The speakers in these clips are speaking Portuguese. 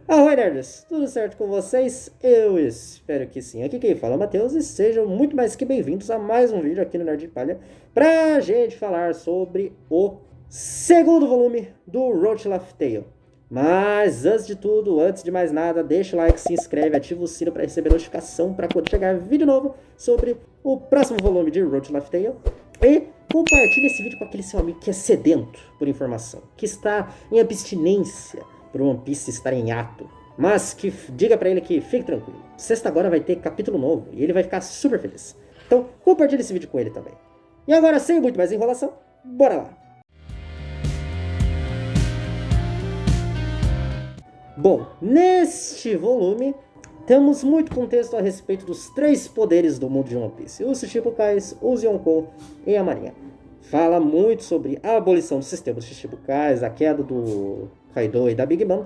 Arroi, nerds! Tudo certo com vocês? Eu espero que sim. Aqui quem fala é o Matheus e sejam muito mais que bem-vindos a mais um vídeo aqui no Nerd de Palha pra gente falar sobre o segundo volume do Road to Laugh Tale. Mas antes de tudo, antes de mais nada, deixa o like, se inscreve, ativa o sino para receber notificação para quando chegar vídeo novo sobre o próximo volume de Road to Laugh Tale. E compartilhe esse vídeo com aquele seu amigo que é sedento por informação, que está em abstinência por One Piece estar em ato, mas que diga pra ele que fique tranquilo, sexta agora vai ter capítulo novo e ele vai ficar super feliz. Então compartilhe esse vídeo com ele também. E agora, sem muito mais enrolação, bora lá! Bom, neste volume temos muito contexto a respeito dos três poderes do mundo de One Piece: os Shichibukais, os Yonkou e a Marinha. Fala muito sobre a abolição do sistema dos Shichibukais, a queda do Kaido e da Big Mom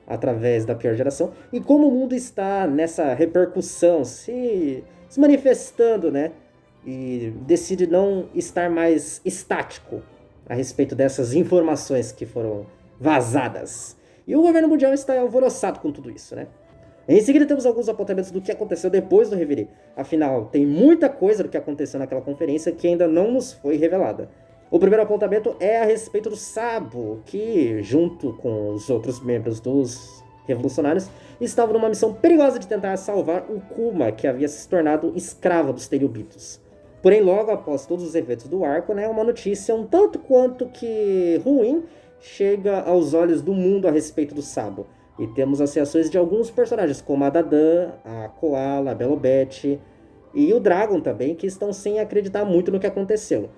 através da pior geração, e como o mundo está nessa repercussão, se manifestando, né? E decide não estar mais estático a respeito dessas informações que foram vazadas. E o governo mundial está alvoroçado com tudo isso, né? Em seguida temos alguns apontamentos do que aconteceu depois do Reverie. Afinal, tem muita coisa do que aconteceu naquela conferência que ainda não nos foi revelada. O primeiro apontamento é a respeito do Sabo, que, junto com os outros membros dos revolucionários, estava numa missão perigosa de tentar salvar o Kuma, que havia se tornado escravo dos Tenryubitos. Porém, logo após todos os eventos do arco, né, uma notícia um tanto quanto que ruim chega aos olhos do mundo a respeito do Sabo. E temos as reações de alguns personagens, como a Dadan, a Koala, a Belobete e o Dragon também, que estão sem acreditar muito no que aconteceu.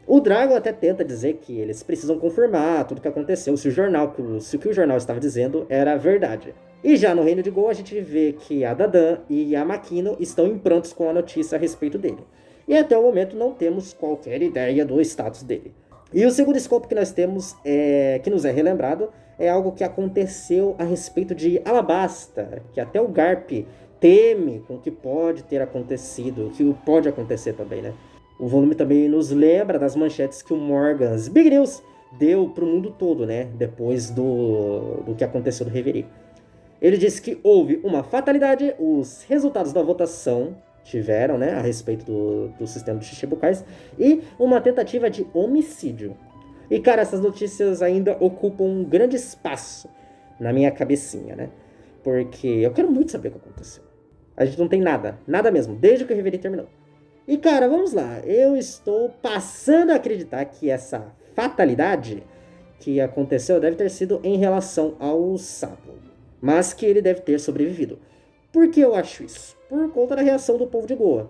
O Dragon até tenta dizer que eles precisam confirmar tudo o que aconteceu, se o que o jornal estava dizendo era verdade. E já no Reino de Go, a gente vê que a Dadan e a Makino estão improntos com a notícia a respeito dele. E até o momento não temos qualquer ideia do status dele. E o segundo escopo que nós temos, que nos é relembrado, é algo que aconteceu a respeito de Alabasta, que até o Garp teme com o que pode ter acontecido, o que pode acontecer também, né? O volume também nos lembra das manchetes que o Morgan's Big News deu para o mundo todo, né? Depois do que aconteceu do Reverie. Ele disse que houve uma fatalidade, os resultados da votação tiveram, né, a respeito do sistema de Shichibukais, e uma tentativa de homicídio. E, cara, essas notícias ainda ocupam um grande espaço na minha cabecinha, né? Porque eu quero muito saber o que aconteceu. A gente não tem nada, nada mesmo, desde que o Reverie terminou. E, cara, vamos lá. Eu estou passando a acreditar que essa fatalidade que aconteceu deve ter sido em relação ao Sabo, mas que ele deve ter sobrevivido. Por que eu acho isso? Por conta da reação do povo de Goa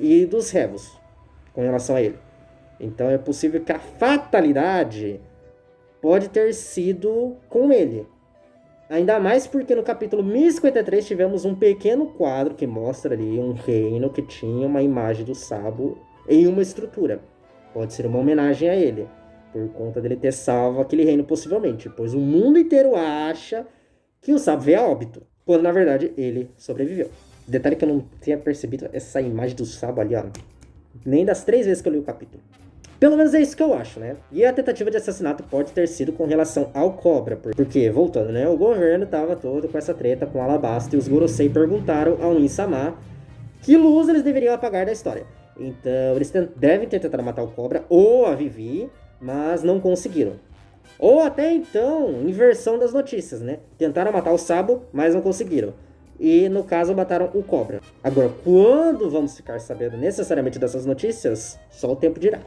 e dos Revos com relação a ele. Então é possível que a fatalidade pode ter sido com ele. Ainda mais porque no capítulo 1053 tivemos um pequeno quadro que mostra ali um reino que tinha uma imagem do Sabo em uma estrutura. Pode ser uma homenagem a ele, por conta dele ter salvo aquele reino possivelmente, pois o mundo inteiro acha que o Sabo veio a óbito, quando na verdade ele sobreviveu. Detalhe que eu não tinha percebido essa imagem do Sabo ali, ó, nem das 3 vezes que eu li o capítulo. Pelo menos é isso que eu acho, né? E a tentativa de assassinato pode ter sido com relação ao Cobra. Porque, voltando, né? O governo tava todo com essa treta com Alabasta e os Gorosei perguntaram ao Insama que luz eles deveriam apagar da história. Então, eles devem ter tentado matar o Cobra ou a Vivi, mas não conseguiram. Ou até então, inversão das notícias, né? Tentaram matar o Sabo, mas não conseguiram. E, no caso, mataram o Cobra. Agora, quando vamos ficar sabendo necessariamente dessas notícias? Só o tempo dirá.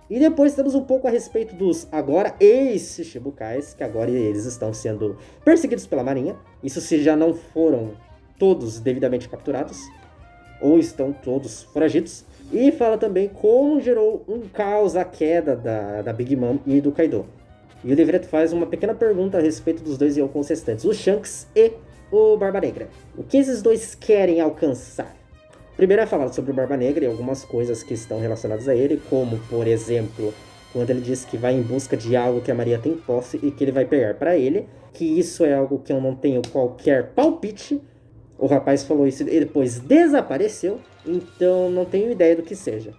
E depois temos um pouco a respeito dos agora ex-Shichibukais, que agora eles estão sendo perseguidos pela Marinha. Isso se já não foram todos devidamente capturados, ou estão todos foragidos. E fala também como gerou um caos a queda da Big Mom e do Kaido. E o livreto faz uma pequena pergunta a respeito dos dois Yonkous restantes, o Shanks e o Barba Negra. O que esses dois querem alcançar? Primeiro é falado sobre o Barba Negra e algumas coisas que estão relacionadas a ele, como, por exemplo, quando ele diz que vai em busca de algo que a Maria tem posse e que ele vai pegar para ele, que isso é algo que eu não tenho qualquer palpite. O rapaz falou isso e depois desapareceu, então não tenho ideia do que seja.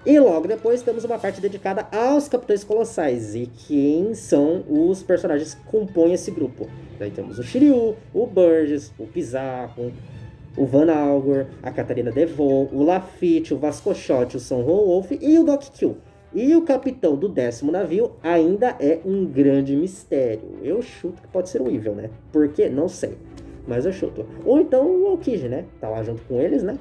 E logo depois temos uma parte dedicada aos Capitães Colossais e quem são os personagens que compõem esse grupo. Daí temos o Shiryu, o Burgess, o Pizarro, o Van Algor, a Catarina Devon, o Lafitte, o Vascochote, o Son Wolf e o Doc Kill. E o capitão do 10º navio ainda é um grande mistério. Eu chuto que pode ser o Evil, né? Por quê? Não sei. Mas eu chuto. Ou então o Aokiji, né? Tá lá junto com eles, né?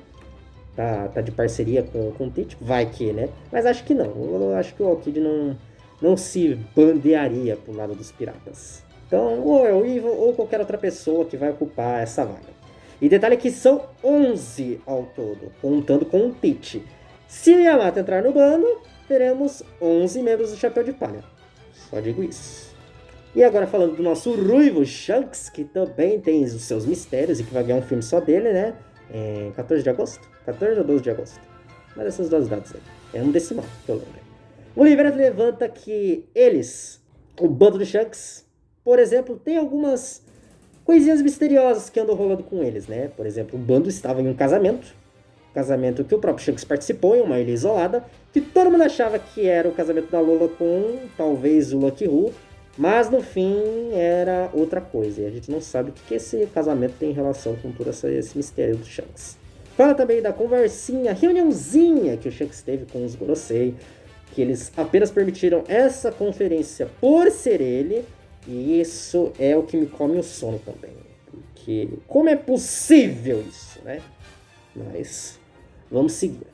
Tá de parceria com o Teach. Vai que, né? Mas acho que não. Eu acho que o Aokiji não se bandearia pro lado dos piratas. Então, ou é o Evil ou qualquer outra pessoa que vai ocupar essa vaga. E detalhe que são 11 ao todo, contando com o Teach. Se o Yamato entrar no bando, teremos 11 membros do Chapéu de Palha. Só digo isso. E agora falando do nosso ruivo Shanks, que também tem os seus mistérios e que vai ganhar um filme só dele, né? 14 de agosto? 14 ou 12 de agosto? Uma dessas duas datas aí. É um decimal, que eu lembro. O livreto levanta que eles, o bando de Shanks, por exemplo, tem algumas coisinhas misteriosas que andam rolando com eles, né? Por exemplo, o bando estava em um casamento que o próprio Shanks participou, em uma ilha isolada, que todo mundo achava que era o casamento da Lola com, talvez, o Lucky Who, mas no fim era outra coisa, e a gente não sabe o que esse casamento tem em relação com todo esse mistério do Shanks. Fala também da conversinha, reuniãozinha que o Shanks teve com os Gorosei, que eles apenas permitiram essa conferência por ser ele, e isso é o que me come o sono também. Porque como é possível isso, né? Mas vamos seguir.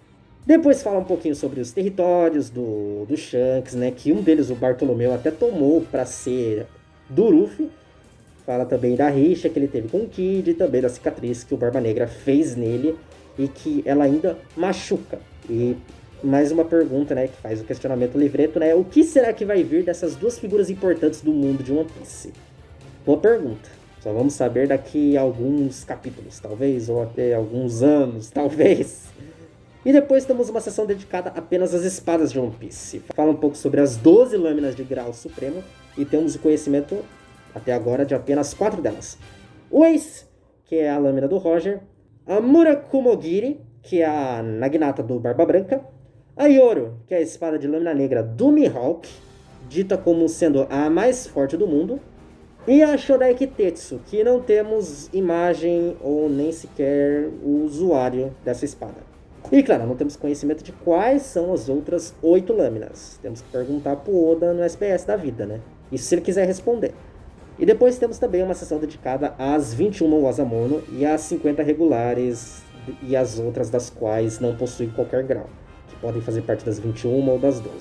Depois fala um pouquinho sobre os territórios do Shanks, né? Que um deles, o Bartolomeu, até tomou para ser do Luffy. Fala também da rixa que ele teve com o Kid e também da cicatriz que o Barba Negra fez nele e que ela ainda machuca. E mais uma pergunta, né, que faz o questionamento livreto, né? O que será que vai vir dessas duas figuras importantes do mundo de One Piece? Boa pergunta. Só vamos saber daqui a alguns capítulos, talvez, ou até alguns anos, talvez. E depois temos uma sessão dedicada apenas às espadas de One Piece. Fala um pouco sobre as 12 lâminas de grau supremo e temos o conhecimento, até agora, de apenas 4 delas. O Ace, que é a lâmina do Roger. A Murakumogiri, que é a Naginata do Barba Branca. A Yoro, que é a espada de lâmina negra do Mihawk, dita como sendo a mais forte do mundo. E a Shodai Kitetsu, que não temos imagem ou nem sequer o usuário dessa espada. E claro, não temos conhecimento de quais são as outras 8 lâminas. Temos que perguntar pro Oda no SPS da vida, né? Isso se ele quiser responder. E depois temos também uma sessão dedicada às 21 Wasamono e às 50 regulares e as outras das quais não possuem qualquer grau, que podem fazer parte das 21 ou das 12.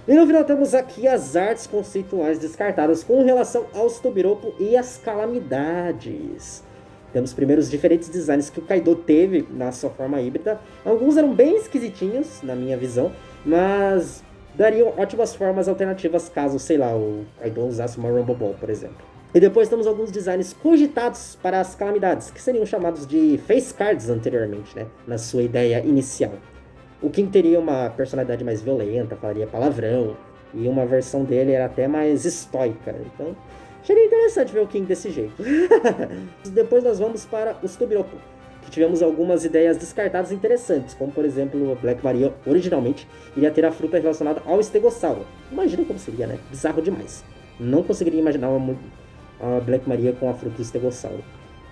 E no final temos aqui as artes conceituais descartadas com relação aos Tobiropo e as calamidades. Temos primeiro os diferentes designs que o Kaido teve na sua forma híbrida. Alguns eram bem esquisitinhos, na minha visão, mas dariam ótimas formas alternativas caso, sei lá, o Kaido usasse uma Rumble Ball, por exemplo. E depois temos alguns designs cogitados para as calamidades, que seriam chamados de face cards anteriormente, né, na sua ideia inicial. O King teria uma personalidade mais violenta, falaria palavrão, e uma versão dele era até mais estoica. Então, seria interessante ver o King desse jeito. Depois nós vamos para os Tobiropo, que tivemos algumas ideias descartadas interessantes, como por exemplo, Black Maria originalmente iria ter a fruta relacionada ao estegossauro. Imagina como seria, né? Bizarro demais. Não conseguiria imaginar a Black Maria com a fruta do estegossauro.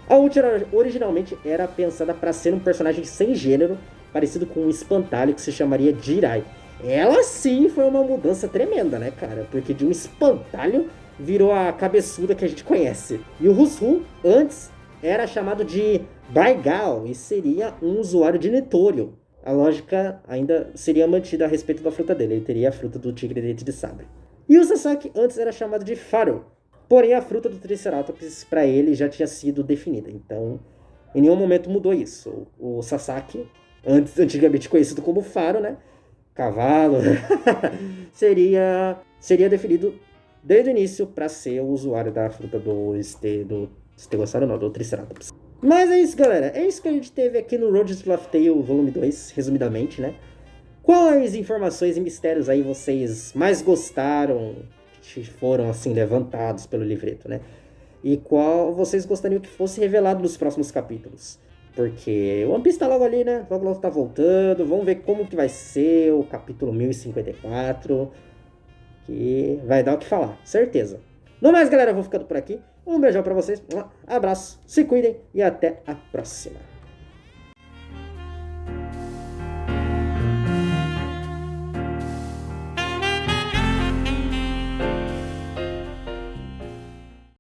A Ultra originalmente era pensada para ser um personagem sem gênero, parecido com um espantalho que se chamaria Jirai. Ela sim foi uma mudança tremenda, né, cara? Porque de um espantalho virou a cabeçuda que a gente conhece. E o Rushu, antes, era chamado de Baigal e seria um usuário de Netúrio. A lógica ainda seria mantida a respeito da fruta dele. Ele teria a fruta do tigre dente de sabre. E o Sasaki antes era chamado de Faro. Porém, a fruta do Triceratops para ele já tinha sido definida. Então, em nenhum momento mudou isso. O Sasaki, antigamente conhecido como Faro, né? Cavalo, seria definido desde o início para ser o usuário da fruta do estegossauro, não, do Triceratops. Mas é isso, galera. É isso que a gente teve aqui no Road to Laugh Tale Volume 2, resumidamente, né? Quais informações e mistérios aí vocês mais gostaram, que foram, assim, levantados pelo livreto, né? E qual vocês gostariam que fosse revelado nos próximos capítulos? Porque o One Piece tá logo ali, né? Logo logo tá voltando. Vamos ver como que vai ser o capítulo 1054. Que vai dar o que falar, certeza. No mais, galera, eu vou ficando por aqui. Um beijão pra vocês. Abraço, se cuidem e até a próxima.